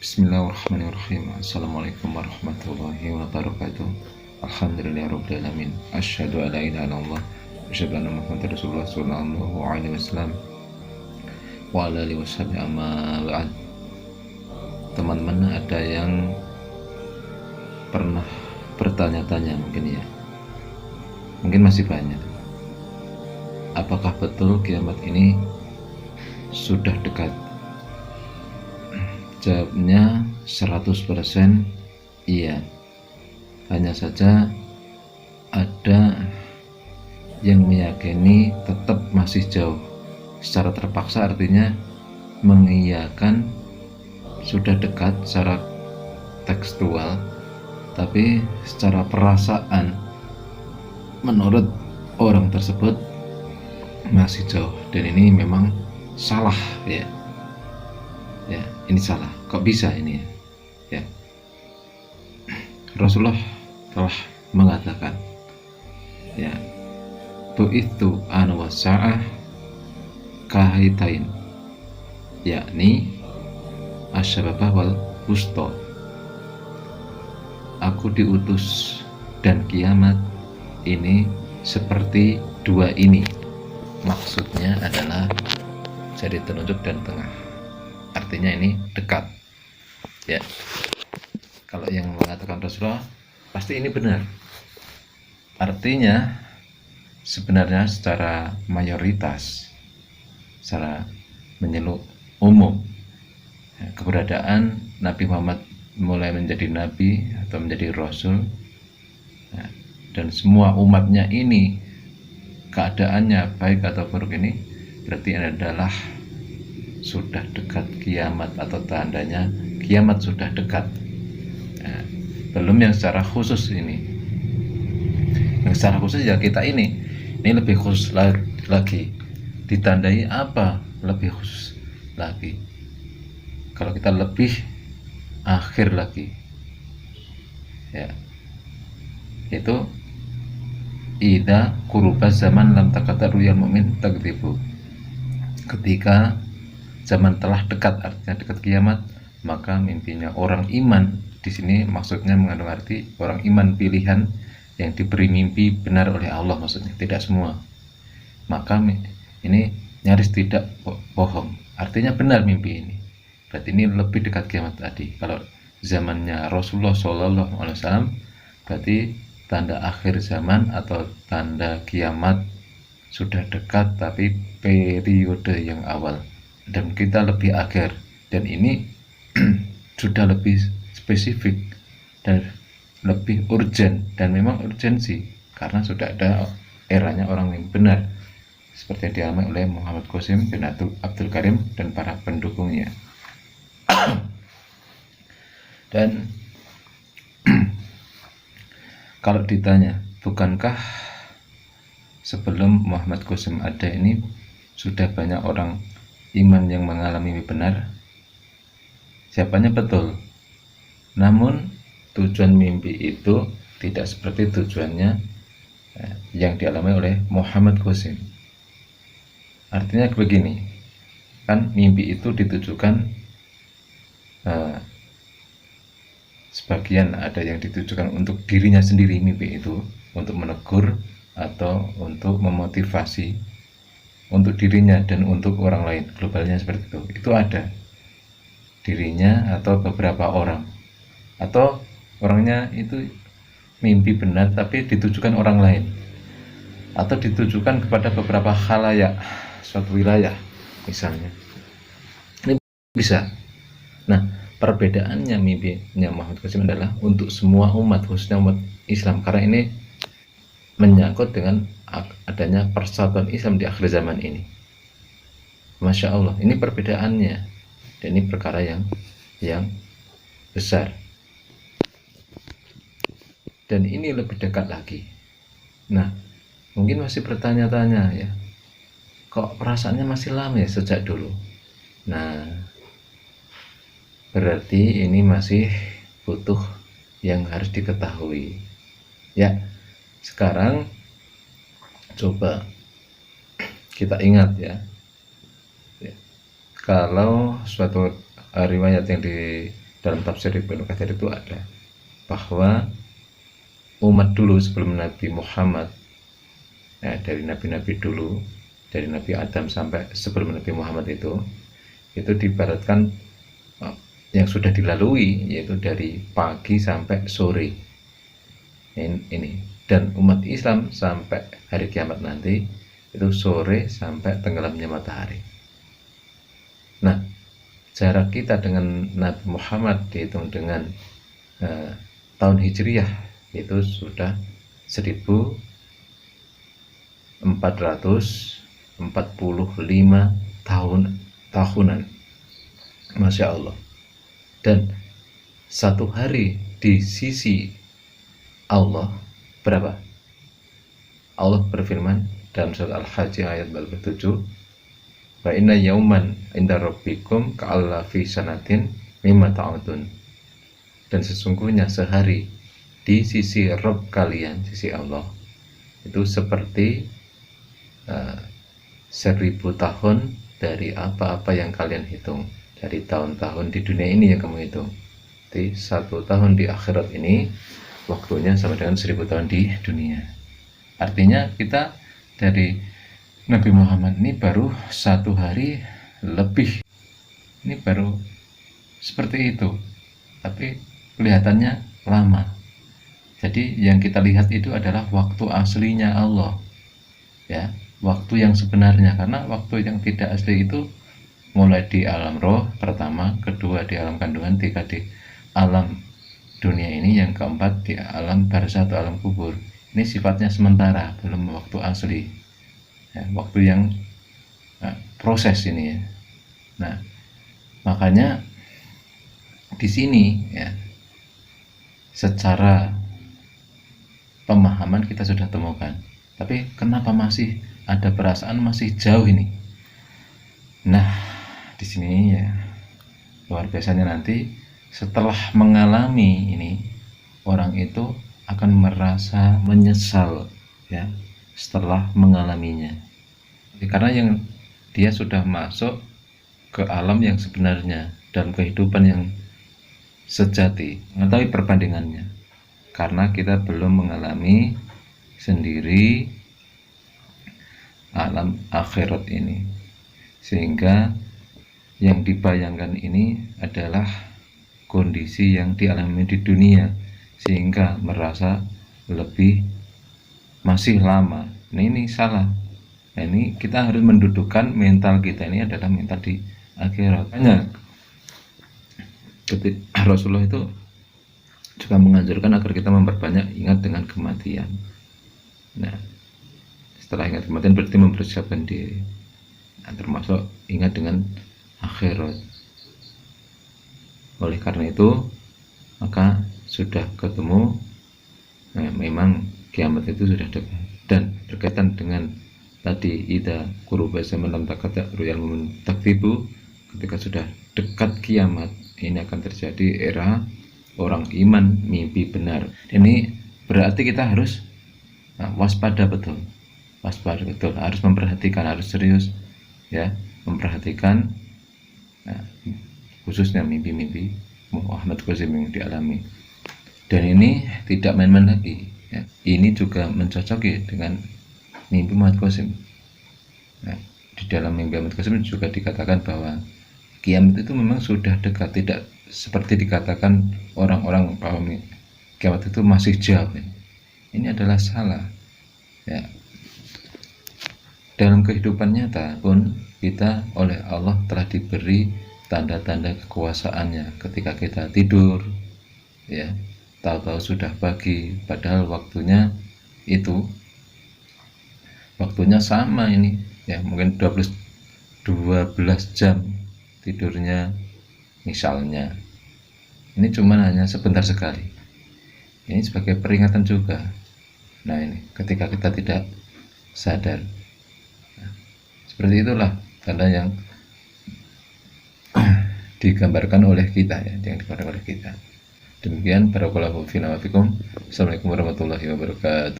Bismillahirrahmanirrahim. Assalamualaikum warahmatullahi wabarakatuh. Alhamdulillahirabbil alamin. Asyhadu an la ilaha illallah wa asyhadu anna Muhammadar Rasulullah sallallahu alaihi wasallam wa ala alihi washabihi amma ba'd. Teman-teman, ada yang pernah bertanya-tanya mungkin ya. Mungkin masih banyak. Apakah betul kiamat ini sudah dekat? Jawabnya 100% iya. Hanya saja ada yang meyakini tetap masih jauh. Secara terpaksa artinya mengiyakan sudah dekat secara tekstual, tapi secara perasaan menurut orang tersebut masih jauh. Dan ini memang salah ya. Ya, ini salah. Kok bisa ini ya? Rasulullah telah mengatakan, ya, bu'ithu ana wasa'ah kahaitain, yakni asyababah wal wusta. Aku diutus dan kiamat ini seperti dua ini. Maksudnya adalah jari telunjuk dan tengah. Artinya ini dekat ya. Kalau yang mengatakan Rasulullah pasti ini benar. Artinya sebenarnya secara mayoritas, secara menyeluruh umum, keberadaan Nabi Muhammad mulai menjadi nabi atau menjadi rasul, dan semua umatnya ini keadaannya baik atau buruk, ini berarti adalah sudah dekat kiamat, atau tandanya kiamat sudah dekat. Belum yang secara khusus ini. Yang secara khusus ya kita ini lebih khusus lagi. Ditandai apa lebih khusus lagi? Kalau kita lebih akhir lagi, ya, itu idza quruba zaman lam takataru ya mu'min takdzibu. Ketika zaman telah dekat, artinya dekat kiamat, maka mimpinya orang iman. Di sini maksudnya mengandung arti orang iman pilihan yang diberi mimpi benar oleh Allah, maksudnya tidak semua. Maka ini nyaris tidak bohong, artinya benar mimpi ini. Berarti ini lebih dekat kiamat tadi. Kalau zamannya Rasulullah SAW, berarti tanda akhir zaman atau tanda kiamat sudah dekat, tapi periode yang awal. Dan kita lebih akhir, dan ini sudah lebih spesifik dan lebih urgent, dan memang urgensi karena sudah ada eranya orang yang benar seperti yang dialami oleh Muhammad Qasim bin Abdul Karim dan para pendukungnya. Dan kalau ditanya, bukankah sebelum Muhammad Qasim ada ini sudah banyak orang iman yang mengalami mimpi benar? Jawabannya betul. Namun tujuan mimpi itu tidak seperti tujuannya yang dialami oleh Muhammad Qasim. Artinya begini, kan mimpi itu ditujukan sebagian ada yang ditujukan untuk dirinya sendiri, mimpi itu untuk menegur atau untuk memotivasi untuk dirinya dan untuk orang lain, globalnya seperti itu ada dirinya atau beberapa orang, atau orangnya itu mimpi benar tapi ditujukan orang lain, atau ditujukan kepada beberapa khalayak suatu wilayah misalnya, ini bisa. Nah, perbedaannya mimpinya Muhammad Qasim adalah untuk semua umat, khususnya umat Islam, karena ini menyangkut dengan adanya persatuan Islam di akhir zaman ini. Masya Allah, ini perbedaannya, dan ini perkara yang besar, dan ini lebih dekat lagi. Nah, mungkin masih bertanya-tanya ya, kok perasaannya masih lama ya sejak dulu? Nah, berarti ini masih butuh yang harus diketahui ya. Sekarang coba kita ingat ya, kalau suatu riwayat yang dalam tafsir Ibnu Katsir itu ada bahwa umat dulu sebelum Nabi Muhammad, dari nabi-nabi dulu, dari Nabi Adam sampai sebelum Nabi Muhammad itu diibaratkan yang sudah dilalui, yaitu dari pagi sampai sore ini, dan umat Islam sampai hari kiamat nanti itu sore sampai tenggelamnya matahari. Nah, jarak kita dengan Nabi Muhammad dihitung dengan tahun Hijriyah itu sudah 1445 tahunan, Masya Allah. Dan satu hari di sisi Allah berapa? Allah berfirman dalam surat Al-Hajj ayat 47, wa inna yauman inda rabbikum ka'allafi sanatin mimma ta'udun. Dan sesungguhnya sehari di sisi Rabb kalian, sisi Allah, itu seperti 1000 tahun dari apa-apa yang kalian hitung, dari tahun-tahun di dunia ini yang kamu hitung. Jadi 1 tahun di akhirat ini waktunya sama dengan 1000 tahun di dunia. Artinya kita dari Nabi Muhammad ini baru 1 hari lebih, ini baru seperti itu, tapi kelihatannya lama. Jadi yang kita lihat itu adalah waktu aslinya Allah, ya, waktu yang sebenarnya. Karena waktu yang tidak asli itu mulai di alam roh pertama, kedua di alam kandungan, tiga di alam dunia ini, yang keempat di alam barzah atau alam kubur. Ini sifatnya sementara, belum waktu asli, ya, waktu yang proses ini, ya. Nah, makanya di sini, ya, secara pemahaman kita sudah temukan, tapi kenapa masih ada perasaan masih jauh ini? Nah, di sini, ya, luar biasanya nanti setelah mengalami ini, orang itu akan merasa menyesal, ya, setelah mengalaminya, karena yang dia sudah masuk ke alam yang sebenarnya, dalam kehidupan yang sejati, mengetahui perbandingannya. Karena kita belum mengalami sendiri alam akhirat ini, sehingga yang dibayangkan ini adalah kondisi yang dialami di dunia, sehingga merasa lebih masih lama. Nah, ini salah. Nah, ini kita harus mendudukkan mental kita ini adalah mental di akhirat. Hanya Rasulullah itu juga menganjurkan agar kita memperbanyak ingat dengan kematian. Nah, setelah ingat kematian berarti mempersiapkan diri, nah, termasuk ingat dengan akhirat. Oleh karena itu, maka sudah ketemu, memang kiamat itu sudah dekat. Dan berkaitan dengan tadi, ida kuruba zaman lam takata ruyal taktibu, ketika sudah dekat kiamat, ini akan terjadi era orang iman mimpi benar. Ini berarti kita harus waspada betul, harus memperhatikan, harus serius, ya, memperhatikan, khususnya mimpi-mimpi Muhammad Qasim yang dialami. Dan ini tidak main-main lagi, ya. Ini juga mencocoki dengan mimpi Muhammad Qasim. Nah, di dalam mimpi Muhammad Qasim juga dikatakan bahwa kiamat itu memang sudah dekat, tidak seperti dikatakan orang-orang bahwa kiamat itu masih jauh. Ini adalah salah, ya. Dalam kehidupan nyata pun kita oleh Allah telah diberi tanda-tanda kekuasaannya. Ketika kita tidur, ya, tahu-tahu sudah pagi, padahal waktunya sama ini, ya, mungkin 12 jam tidurnya misalnya. Ini cuma hanya sebentar sekali. Ini sebagai peringatan juga. Nah, ini ketika kita tidak sadar, nah, seperti itulah tanda yang digambarkan oleh kita, ya, yang digambarkan oleh kita. Demikian, barakallahu fina wa fikum. Assalamualaikum warahmatullahi wabarakatuh.